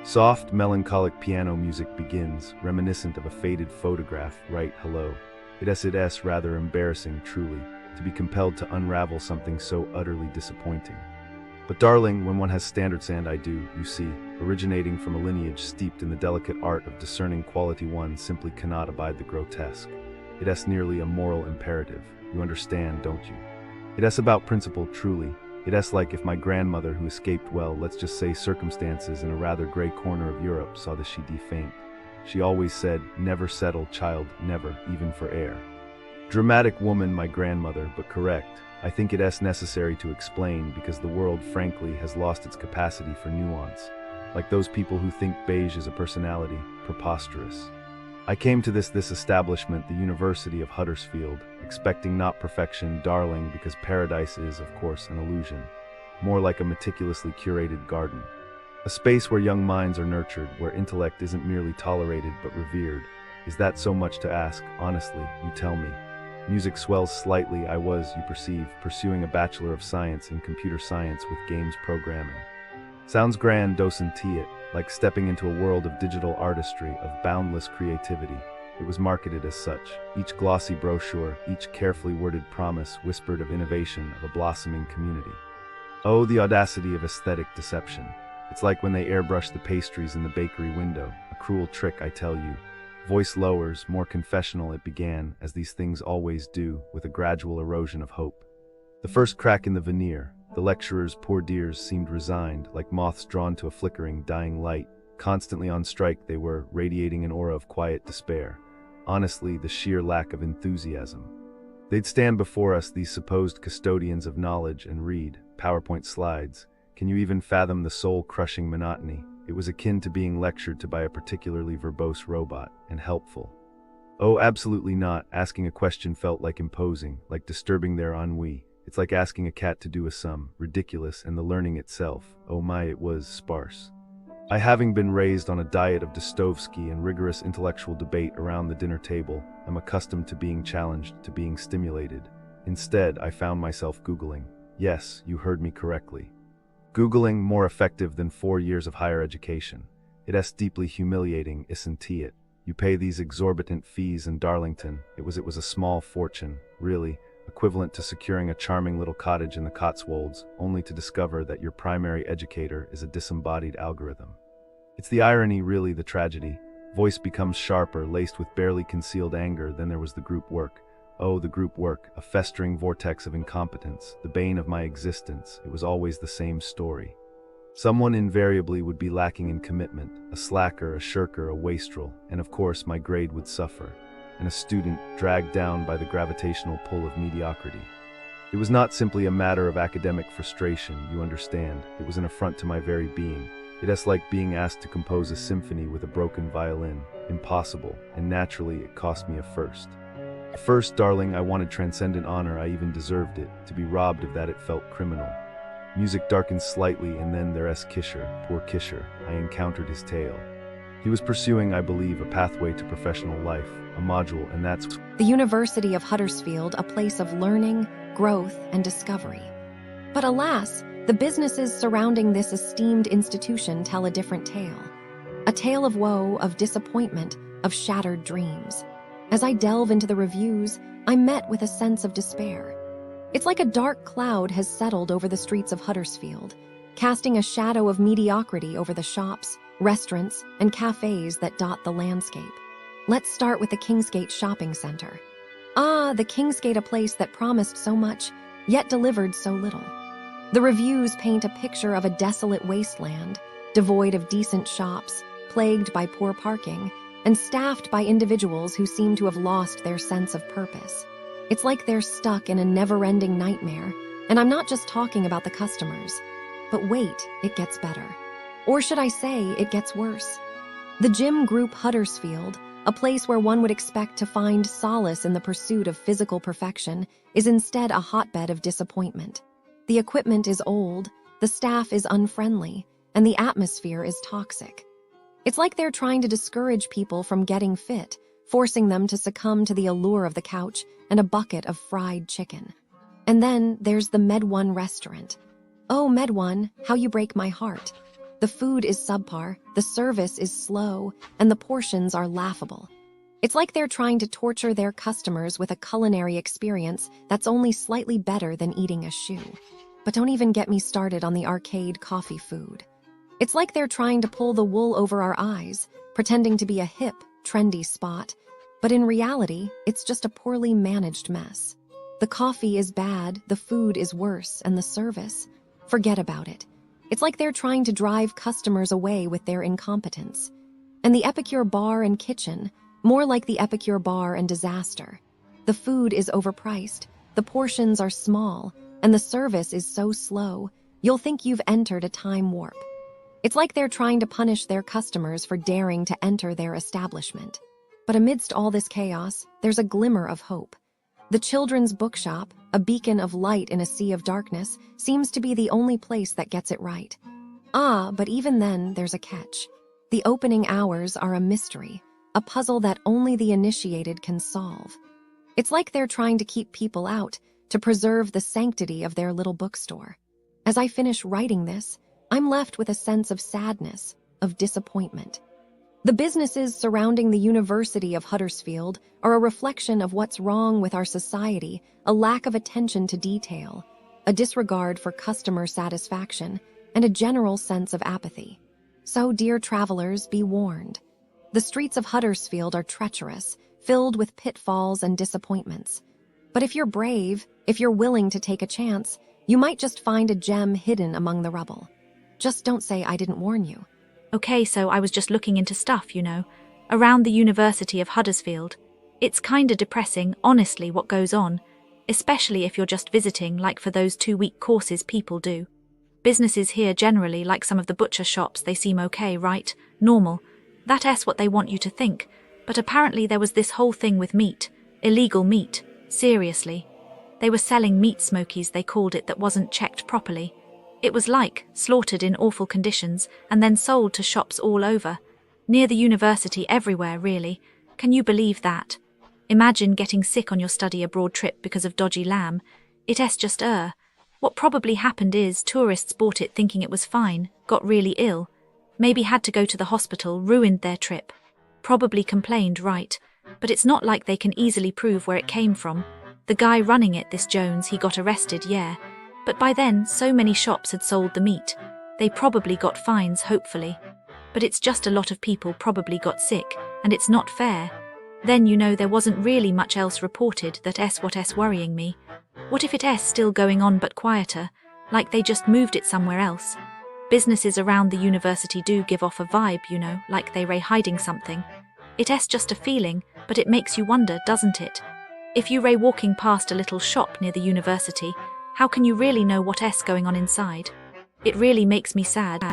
Soft, melancholic piano music begins, reminiscent of a faded photograph. Right, hello. It is rather embarrassing, truly, to be compelled to unravel something so utterly disappointing. But darling, when one has standards, and I do, you see, originating from a lineage steeped in the delicate art of discerning quality, one simply cannot abide the grotesque. It is nearly a moral imperative. You understand, don't you? It is about principle, truly. It is like if my grandmother, who escaped, well, let's just say circumstances, in a rather grey corner of Europe, saw the she defaint. She always said, never settle, child, never, even for air. Dramatic woman, my grandmother, but correct. I think it is necessary to explain, because the world, frankly, has lost its capacity for nuance. Like those people who think beige is a personality. Preposterous. I came to this establishment, the University of Huddersfield, expecting not perfection, darling, because paradise is, of course, an illusion. More like a meticulously curated garden. A space where young minds are nurtured, where intellect isn't merely tolerated but revered. Is that so much to ask? Honestly, you tell me. Music swells slightly. I was, you perceive, pursuing a Bachelor of Science in Computer Science with games programming. Sounds grand, docent it, like stepping into a world of digital artistry, of boundless creativity. It was marketed as such. Each glossy brochure, each carefully worded promise whispered of innovation, of a blossoming community. Oh, the audacity of aesthetic deception. It's like when they airbrush the pastries in the bakery window. A cruel trick, I tell you. Voice lowers, more confessional it began, as these things always do, with a gradual erosion of hope. The first crack in the veneer. The lecturers, poor dears, seemed resigned, like moths drawn to a flickering, dying light. Constantly on strike they were, radiating an aura of quiet despair. Honestly, the sheer lack of enthusiasm. They'd stand before us, these supposed custodians of knowledge, and read PowerPoint slides. Can you even fathom the soul-crushing monotony? It was akin to being lectured to by a particularly verbose robot, and helpful. Oh, absolutely not. Asking a question felt like imposing, like disturbing their ennui. It's like asking a cat to do a sum, ridiculous, and the learning itself, oh my, it was sparse. I, having been raised on a diet of Dostoevsky and rigorous intellectual debate around the dinner table, am accustomed to being challenged, to being stimulated. Instead, I found myself Googling. Yes, you heard me correctly. Googling, more effective than 4 years of higher education. It is deeply humiliating, isn't it? You pay these exorbitant fees in Darlington. It was a small fortune, really, equivalent to securing a charming little cottage in the Cotswolds, only to discover that your primary educator is a disembodied algorithm. It's the irony, really, the tragedy. Voice becomes sharper, laced with barely concealed anger. Then there was the group work. Oh, the group work, a festering vortex of incompetence, the bane of my existence. It was always the same story. Someone invariably would be lacking in commitment, a slacker, a shirker, a wastrel, and of course my grade would suffer. And a student dragged down by the gravitational pull of mediocrity. It was not simply a matter of academic frustration, you understand. It was an affront to my very being. It is like being asked to compose a symphony with a broken violin. Impossible, and naturally it cost me a first. First, darling, I wanted transcendent honor. I even deserved it. To be robbed of that, it felt criminal. Music darkened slightly, and then there's Kisher, poor Kisher. I encountered his tale. He was pursuing, I believe, a pathway to professional life, a module, and that's the University of Huddersfield, a place of learning, growth, and discovery. But alas, the businesses surrounding this esteemed institution tell a different tale. A tale of woe, of disappointment, of shattered dreams. As I delve into the reviews, I'm met with a sense of despair. It's like a dark cloud has settled over the streets of Huddersfield, casting a shadow of mediocrity over the shops, restaurants, and cafes that dot the landscape. Let's start with the Kingsgate Shopping Center. Ah, the Kingsgate, a place that promised so much, yet delivered so little. The reviews paint a picture of a desolate wasteland, devoid of decent shops, plagued by poor parking, and staffed by individuals who seem to have lost their sense of purpose. It's like they're stuck in a never-ending nightmare, and I'm not just talking about the customers. But wait, it gets better. Or should I say, it gets worse. The Gym Group Huddersfield, a place where one would expect to find solace in the pursuit of physical perfection, is instead a hotbed of disappointment. The equipment is old, the staff is unfriendly, and the atmosphere is toxic. It's like they're trying to discourage people from getting fit, forcing them to succumb to the allure of the couch and a bucket of fried chicken. And then there's the Med One restaurant. Oh, Med1, how you break my heart. The food is subpar, the service is slow, and the portions are laughable. It's like they're trying to torture their customers with a culinary experience that's only slightly better than eating a shoe. But don't even get me started on the arcade coffee food. It's like they're trying to pull the wool over our eyes, pretending to be a hip, trendy spot. But in reality, it's just a poorly managed mess. The coffee is bad, the food is worse, and the service? Forget about it. It's like they're trying to drive customers away with their incompetence. And the Epicure bar and kitchen, more like the Epicure bar and disaster. The food is overpriced, the portions are small, and the service is so slow, you'll think you've entered a time warp. It's like they're trying to punish their customers for daring to enter their establishment. But amidst all this chaos, there's a glimmer of hope. The children's bookshop, a beacon of light in a sea of darkness, seems to be the only place that gets it right. But even then, there's a catch. The opening hours are a mystery, a puzzle that only the initiated can solve. It's like they're trying to keep people out, to preserve the sanctity of their little bookstore. As I finish writing this, I'm left with a sense of sadness, of disappointment. The businesses surrounding the University of Huddersfield are a reflection of what's wrong with our society, a lack of attention to detail, a disregard for customer satisfaction, and a general sense of apathy. So, dear travelers, be warned. The streets of Huddersfield are treacherous, filled with pitfalls and disappointments. But if you're brave, if you're willing to take a chance, you might just find a gem hidden among the rubble. Just don't say I didn't warn you. Okay, so I was just looking into stuff, around the University of Huddersfield. It's kinda depressing, honestly, what goes on, especially if you're just visiting, like for those 2-week courses people do. Businesses here generally, like some of the butcher shops, they seem okay, right? Normal. That's what they want you to think. But apparently there was this whole thing with meat. Illegal meat. Seriously. They were selling meat smokies, they called it, that wasn't checked properly. It was like slaughtered in awful conditions and then sold to shops all over. Near the university, everywhere, really. Can you believe that? Imagine getting sick on your study abroad trip because of dodgy lamb. It's just What probably happened is tourists bought it thinking it was fine, got really ill. Maybe had to go to the hospital, ruined their trip. Probably complained, right? But it's not like they can easily prove where it came from. The guy running it, this Jones, he got arrested, yeah. But by then, so many shops had sold the meat. They probably got fines, hopefully. But it's just a lot of people probably got sick, and it's not fair. Then there wasn't really much else reported. What's worrying me. What if it's still going on but quieter, like they just moved it somewhere else? Businesses around the university do give off a vibe, like they're hiding something. It's just a feeling, but it makes you wonder, doesn't it? If you're walking past a little shop near the university, how can you really know what's going on inside? It really makes me sad.